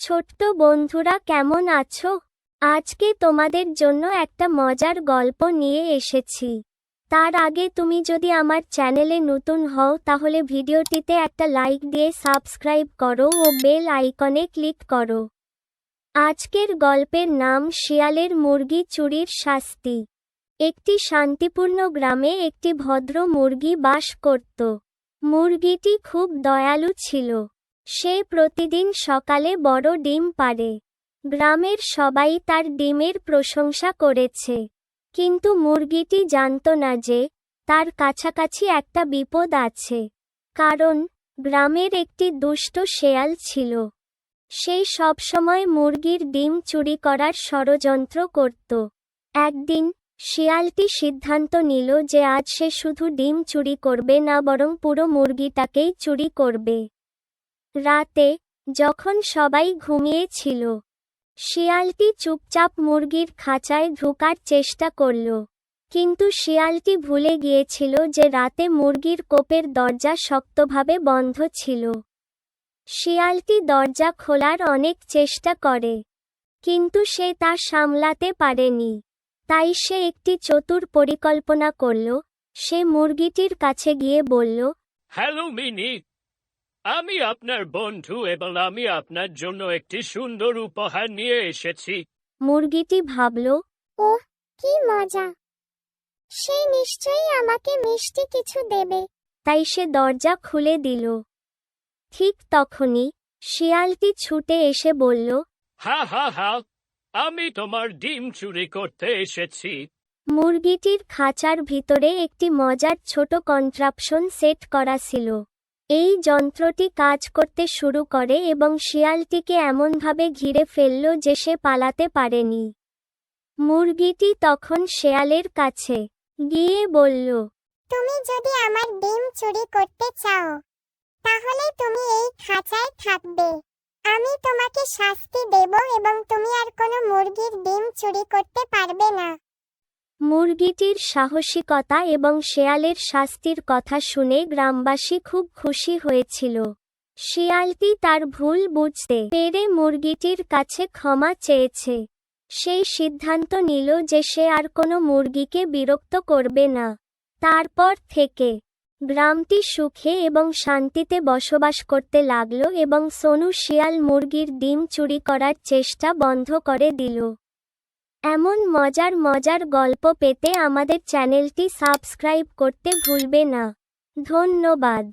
ছোট্ট বন্ধুরা কেমন আছো? আজকে তোমাদের জন্য একটা মজার গল্প নিয়ে এসেছি। তার আগে তুমি যদি আমার চ্যানেলে নতুন হও তাহলে ভিডিওটিতে একটা লাইক দিয়ে সাবস্ক্রাইব করো ও বেল আইকনে ক্লিক করো। আজকের গল্পের নাম শিয়ালের মুরগি চুরির শাস্তি। একটি শান্তিপূর্ণ গ্রামে একটি ভদ্র মুরগি বাস করত। মুরগিটি খুব দয়ালু ছিল। সে প্রতিদিন সকালে বড় ডিম পাড়ে। গ্রামের সবাই তার ডিমের প্রশংসা করেছে। কিন্তু মুরগিটি জানত না যে তার কাছাকাছি একটা বিপদ আছে। কারণ গ্রামের একটি দুষ্ট শেয়াল ছিল। সে সবসময় মুরগির ডিম চুরি করার ষড়যন্ত্র করত। একদিন শিয়ালটি সিদ্ধান্ত নিল যে আজ সে শুধু ডিম চুরি করবে না বরং পুরো মুরগিটাকেই চুরি করবে। রাতে যখন সবাই ঘুমিয়েছিল, শিয়ালটি চুপচাপ মুরগির খাঁচায় ঢোকার চেষ্টা করল। কিন্তু শিয়ালটি ভুলে গিয়েছিল যে রাতে মুরগির কোপের দরজা শক্তভাবে বন্ধ ছিল। শিয়ালটি দরজা খোলার অনেক চেষ্টা করে, কিন্তু সে তা সামলাতে পারেনি। তাই সে একটি চতুর পরিকল্পনা করল। সে মুরগিটির কাছে গিয়ে বলল, হ্যালো মিনি, আমি আপনার বন্ধু এবং আমি আপনার জন্য একটি সুন্দর উপহার নিয়ে এসেছি। মুরগিটি ভাবল, ওহ, কি মজা! সে নিশ্চয়ই আমাকে মিষ্টি কিছু দেবে। তাই সে দরজা খুলে দিল। ঠিক তখনই শিয়ালটি ছুটে এসে বলল, হা হা হা, আমি তোমার ডিম চুরি করতে এসেছি। মুরগিটির খাঁচার ভিতরে একটি মজার ছোট কন্ট্রাপশন সেট করা ছিল। এই যন্ত্রটি কাজ করতে শুরু করে এবং শিয়ালটিকে এমনভাবে ঘিরে ফেলল যে সে পালাতে পারেনি। মুরগিটি তখন শেয়ালের কাছে গিয়ে বলল, তুমি যদি আমার ডিম চুরি করতে চাও, তাহলে তুমি এই খাঁচায় থাকবে। আমি তোমাকে শাস্তি দেব এবং তুমি আর কোনো মুরগির ডিম চুরি করতে পারবে না। মুরগিটির সাহসিকতা এবং শেয়ালের শাস্তির কথা শুনে গ্রামবাসী খুব খুশি হয়েছিল। শিয়ালটি তার ভুল বুঝতে পেরে মুরগিটির কাছে ক্ষমা চেয়েছে। সেই সিদ্ধান্ত নিল যে সে আর কোনো মুরগিকে বিরক্ত করবে না। তারপর থেকে গ্রামটি সুখে এবং শান্তিতে বসবাস করতে লাগলো এবং সোনু শিয়াল মুরগির ডিম চুরি করার চেষ্টা বন্ধ করে দিল। এমন মজার মজার গল্প পেতে আমাদের চ্যানেলটি সাবস্ক্রাইব করতে ভুলবে না। ধন্যবাদ।